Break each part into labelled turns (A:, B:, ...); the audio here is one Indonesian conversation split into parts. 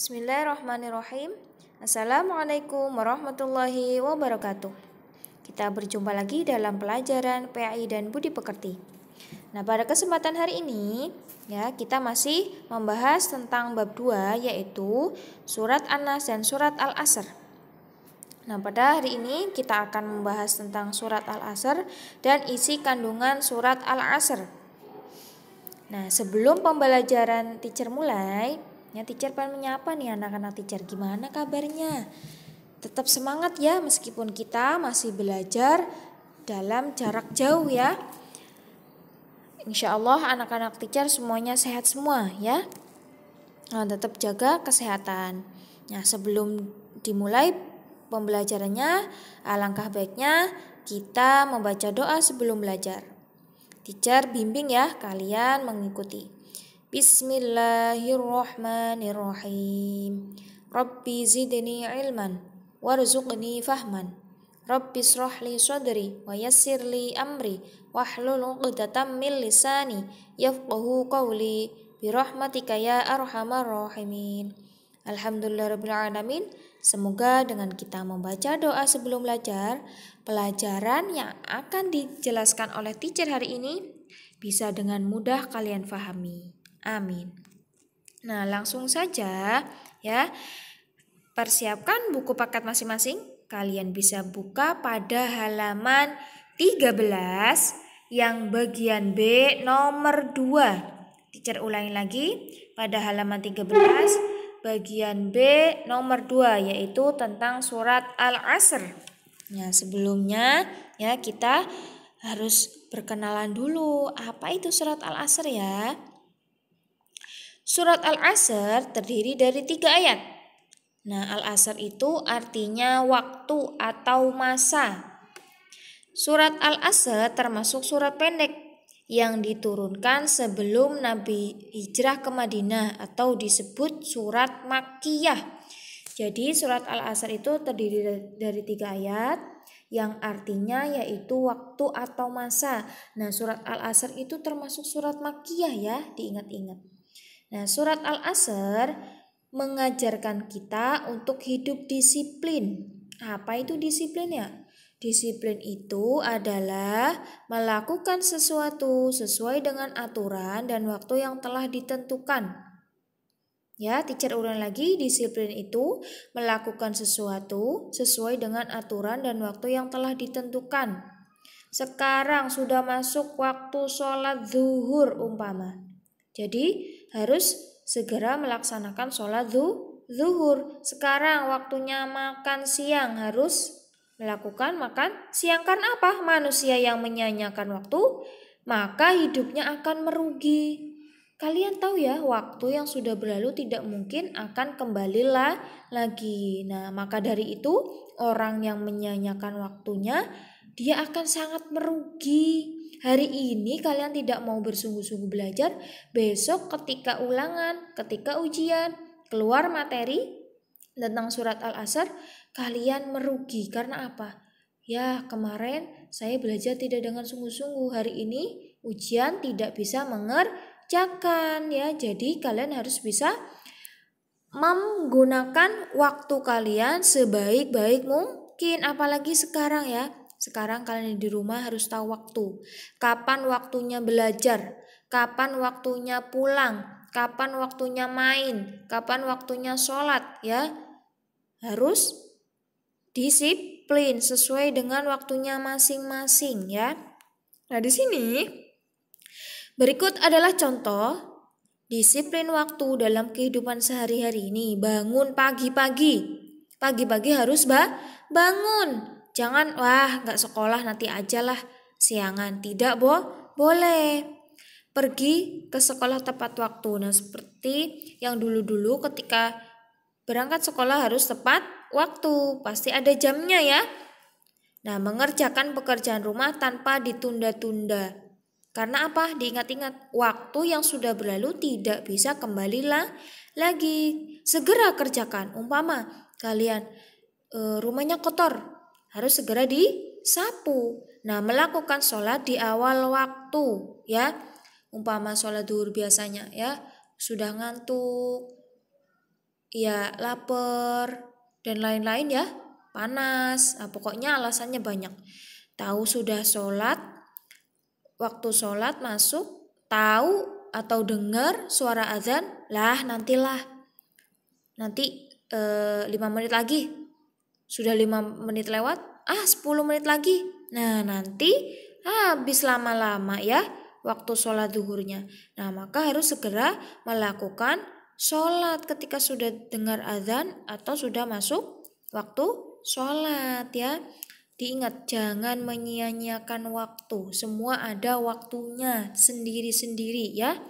A: Bismillahirrahmanirrahim. Assalamualaikum warahmatullahi wabarakatuh. Kita berjumpa lagi dalam pelajaran PAI dan Budi Pekerti. Nah, pada kesempatan hari ini kita masih membahas tentang bab 2, yaitu surat An-Nas dan surat Al-Asr. Nah, pada hari ini kita akan membahas tentang surat Al-Asr dan isi kandungan surat Al-Asr. Nah, sebelum pembelajaran teacher mulai, teacher pengen menyapa nih anak-anak teacher. Gimana kabarnya? Tetap semangat ya, meskipun kita masih belajar dalam jarak jauh ya. Insya Allah anak-anak teacher semuanya sehat semua ya. Nah, tetap jaga kesehatan. Nah, sebelum dimulai pembelajarannya, alangkah baiknya kita membaca doa sebelum belajar. Teacher bimbing ya kalian mengikuti. Bismillahirrahmanirrahim. Rabbi zidni ilman warzuqni fahman. Rabbi shrahli sadri wa yassirli amri wahlul 'uqdatam min lisani yafqahu qawli birahmatika ya arhamar rahimin. Alhamdulillahirabbil alamin. Semoga dengan kita membaca doa sebelum belajar, pelajaran yang akan dijelaskan oleh teacher hari ini bisa dengan mudah kalian pahami. Amin. Nah, langsung saja ya. Persiapkan buku paket masing-masing. Kalian bisa buka pada halaman 13 yang bagian B nomor 2. Teacher ulangi lagi pada halaman 13 bagian B nomor 2, yaitu tentang surat Al-Asr. Nah, sebelumnya ya kita harus perkenalan dulu. Apa itu surat Al-Asr ya? Surat Al-Asr terdiri dari 3 ayat. Nah, Al-Asr itu artinya waktu atau masa. Surat Al-Asr termasuk surat pendek yang diturunkan sebelum Nabi hijrah ke Madinah atau disebut surat Makkiyah. Jadi surat Al-Asr itu terdiri dari 3 ayat yang artinya yaitu waktu atau masa. Nah, surat Al-Asr itu termasuk surat Makkiyah ya, diingat-ingat. Nah, surat Al-Asr mengajarkan kita untuk hidup disiplin. Apa itu disiplin ya? Disiplin itu adalah melakukan sesuatu sesuai dengan aturan dan waktu yang telah ditentukan. Ya, teacher ulang lagi, disiplin itu melakukan sesuatu sesuai dengan aturan dan waktu yang telah ditentukan. Sekarang sudah masuk waktu sholat zuhur umpama. Jadi harus segera melaksanakan sholat zuhur. Sekarang waktunya makan siang, harus melakukan makan siang. Karena apa? Manusia yang menyanyiakan waktu, maka hidupnya akan merugi. Kalian tahu ya, waktu yang sudah berlalu tidak mungkin akan kembali lagi. Nah, maka dari itu orang yang menyanyiakan waktunya, dia akan sangat merugi. Hari ini kalian tidak mau bersungguh-sungguh belajar, besok ketika ulangan, ketika ujian, keluar materi tentang surat Al-Asr, kalian merugi. Karena apa? Ya, kemarin saya belajar tidak dengan sungguh-sungguh, hari ini ujian tidak bisa mengerjakan ya. Jadi kalian harus bisa menggunakan waktu kalian sebaik-baik mungkin. Apalagi sekarang ya. Sekarang kalian di rumah harus tahu waktu. Kapan waktunya belajar, kapan waktunya pulang, kapan waktunya main, kapan waktunya sholat ya. Harus disiplin sesuai dengan waktunya masing-masing ya. Nah, di sini berikut adalah contoh disiplin waktu dalam kehidupan sehari-hari ini. Bangun pagi-pagi. Pagi-pagi harus bangun. Jangan gak sekolah nanti aja lah siangan. Tidak boleh. Pergi ke sekolah tepat waktu. Nah, seperti yang dulu-dulu ketika berangkat sekolah harus tepat waktu. Pasti ada jamnya ya. Nah, mengerjakan pekerjaan rumah tanpa ditunda-tunda. Karena apa? Diingat-ingat, waktu yang sudah berlalu tidak bisa kembali lagi. Segera kerjakan. Umpama kalian rumahnya kotor, harus segera disapu. Nah, melakukan sholat di awal waktu ya. Umpama sholat zuhur biasanya ya, sudah ngantuk, ya lapar dan lain-lain ya, panas. Nah, pokoknya alasannya banyak. Tahu sudah sholat, waktu sholat masuk, tahu atau dengar suara azan, nanti 5 menit lagi. Sudah 5 menit lewat, 10 menit lagi. Nah, nanti habis lama-lama ya waktu sholat zuhurnya. Nah, maka harus segera melakukan sholat ketika sudah dengar azan atau sudah masuk waktu sholat ya. Diingat, jangan menyia-nyiakan waktu. Semua ada waktunya sendiri-sendiri ya.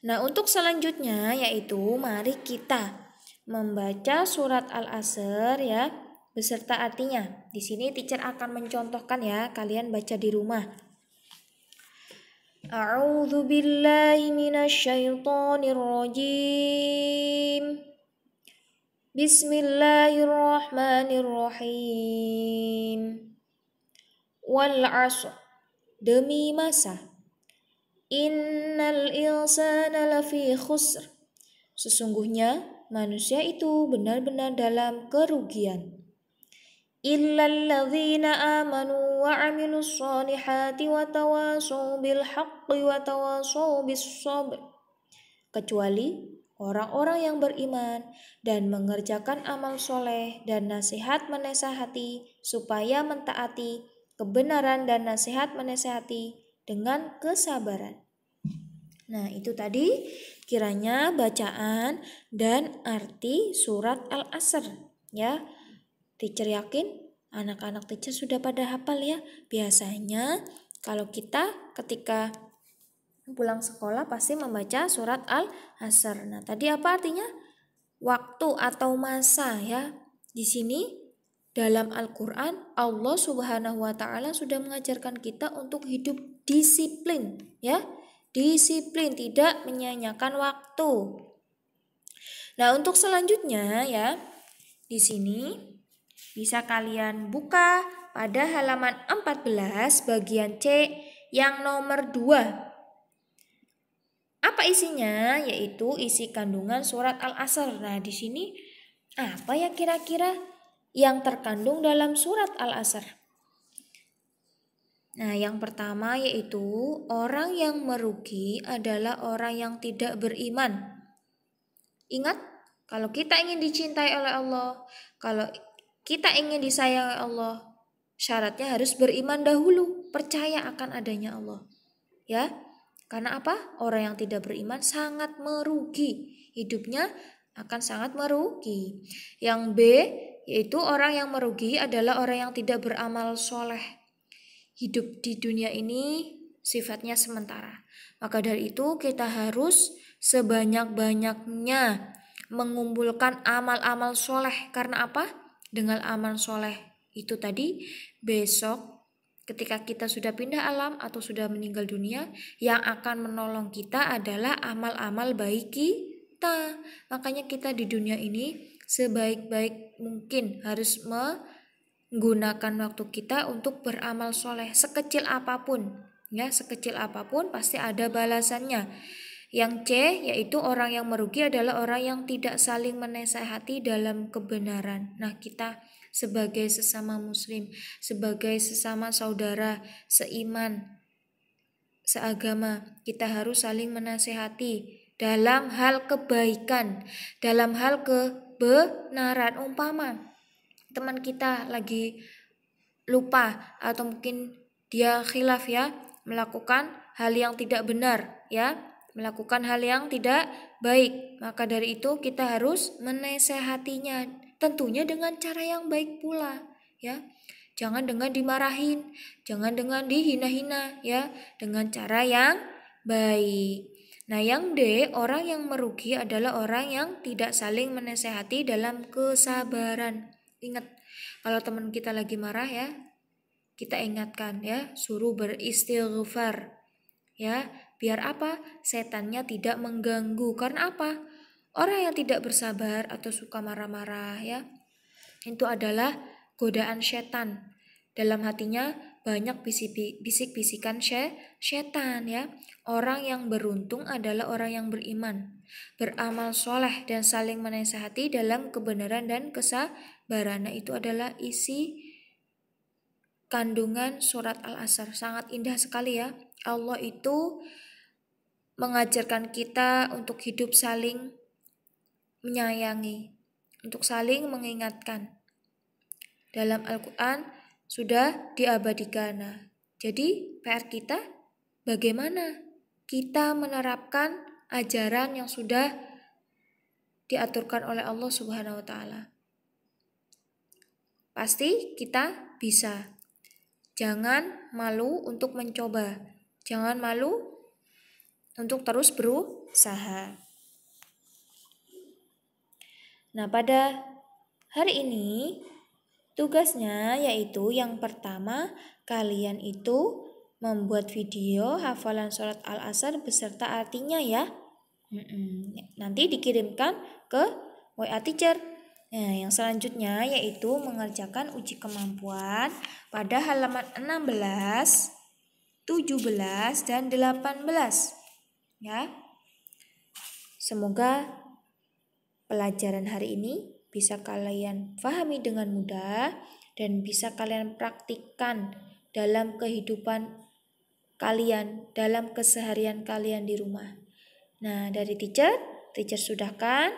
A: Nah, untuk selanjutnya yaitu mari kita membaca surat Al-Asr ya beserta artinya. Di sini teacher akan mencontohkan ya, kalian baca di rumah. A'udzu billahi minasyaitonir rajim. Bismillahirrahmanirrahim. Wal 'ashr, demi masa. Innal insana lafi khusr, sesungguhnya manusia itu benar-benar dalam kerugian. Illal ladzina amanu wa 'amilus sholihati wa tawashaw bil haqqi wa tawashaw bis sabr, kecuali orang-orang yang beriman dan mengerjakan amal soleh dan nasihat menasehati supaya mentaati kebenaran dan nasihat menasehati dengan kesabaran. Nah, itu tadi kiranya bacaan dan arti surat Al-Asr ya. Teacher yakin anak-anak teacher sudah pada hafal ya. Biasanya kalau kita ketika pulang sekolah pasti membaca surat Al-Asr. Nah, tadi apa artinya? Waktu atau masa ya. Di sini dalam Al-Qur'an Allah Subhanahu wa taala sudah mengajarkan kita untuk hidup disiplin ya. Disiplin, tidak menyia-nyiakan waktu. Nah, untuk selanjutnya ya, di sini bisa kalian buka pada halaman 14 bagian C yang nomor 2. Apa isinya? Yaitu isi kandungan surat Al-Asr. Nah, di sini apa ya kira-kira yang terkandung dalam surat Al-Asr? Nah, yang pertama yaitu orang yang merugi adalah orang yang tidak beriman. Ingat, kalau kita ingin dicintai oleh Allah, kalau kita ingin disayangi Allah, syaratnya harus beriman dahulu, percaya akan adanya Allah. Ya. Karena apa? Orang yang tidak beriman sangat merugi. Hidupnya akan sangat merugi. Yang B, yaitu orang yang merugi adalah orang yang tidak beramal soleh. Hidup di dunia ini sifatnya sementara. Maka dari itu kita harus sebanyak-banyaknya mengumpulkan amal-amal soleh. Karena apa? Dengan amal soleh itu tadi besok ketika kita sudah pindah alam atau sudah meninggal dunia, yang akan menolong kita adalah amal-amal baik kita. Makanya kita di dunia ini sebaik-baik mungkin harus menggunakan waktu kita untuk beramal soleh. Sekecil apapun, ya sekecil apapun pasti ada balasannya. Yang C, yaitu orang yang merugi adalah orang yang tidak saling menasehati dalam kebenaran. Nah, kita sebagai sesama muslim, sebagai sesama saudara seiman, seagama, kita harus saling menasehati dalam hal kebaikan, dalam hal kebenaran. Umpama teman kita lagi lupa atau mungkin dia khilaf ya, melakukan hal yang tidak benar ya, melakukan hal yang tidak baik, maka dari itu kita harus menasehatinya, tentunya dengan cara yang baik pula ya. Jangan dengan dimarahin, jangan dengan dihina-hina ya, dengan cara yang baik. Nah, yang D, orang yang merugi adalah orang yang tidak saling menasehati dalam kesabaran. Ingat, kalau teman kita lagi marah ya, kita ingatkan ya, suruh beristighfar ya, biar apa? Setannya tidak mengganggu. Karena apa? Orang yang tidak bersabar atau suka marah-marah ya, itu adalah godaan setan. Dalam hatinya banyak bisik-bisikan setan ya. Orang yang beruntung adalah orang yang beriman, beramal soleh dan saling menasihati dalam kebenaran dan kesabaran. Nah, itu adalah isi kandungan surat Al-Asr. Sangat indah sekali ya. Allah itu mengajarkan kita untuk hidup saling menyayangi, untuk saling mengingatkan. Dalam Al-Quran sudah diabadikan. Nah, jadi PR kita bagaimana kita menerapkan ajaran yang sudah diaturkan oleh Allah Subhanahu wa taala. Pasti kita bisa. Jangan malu untuk mencoba. Jangan malu untuk terus berusaha. Nah, pada hari ini tugasnya yaitu yang pertama, kalian itu membuat video hafalan surat Al-Asr beserta artinya ya. Nanti dikirimkan ke WA Teacher. Nah, yang selanjutnya yaitu mengerjakan uji kemampuan pada halaman 16, 17, dan 18. Ya. Semoga pelajaran hari ini bisa kalian pahami dengan mudah dan bisa kalian praktikkan dalam kehidupan kalian, dalam keseharian kalian di rumah. Nah, dari teacher sudahkan.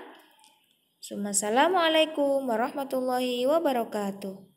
A: Assalamualaikum warahmatullahi wabarakatuh.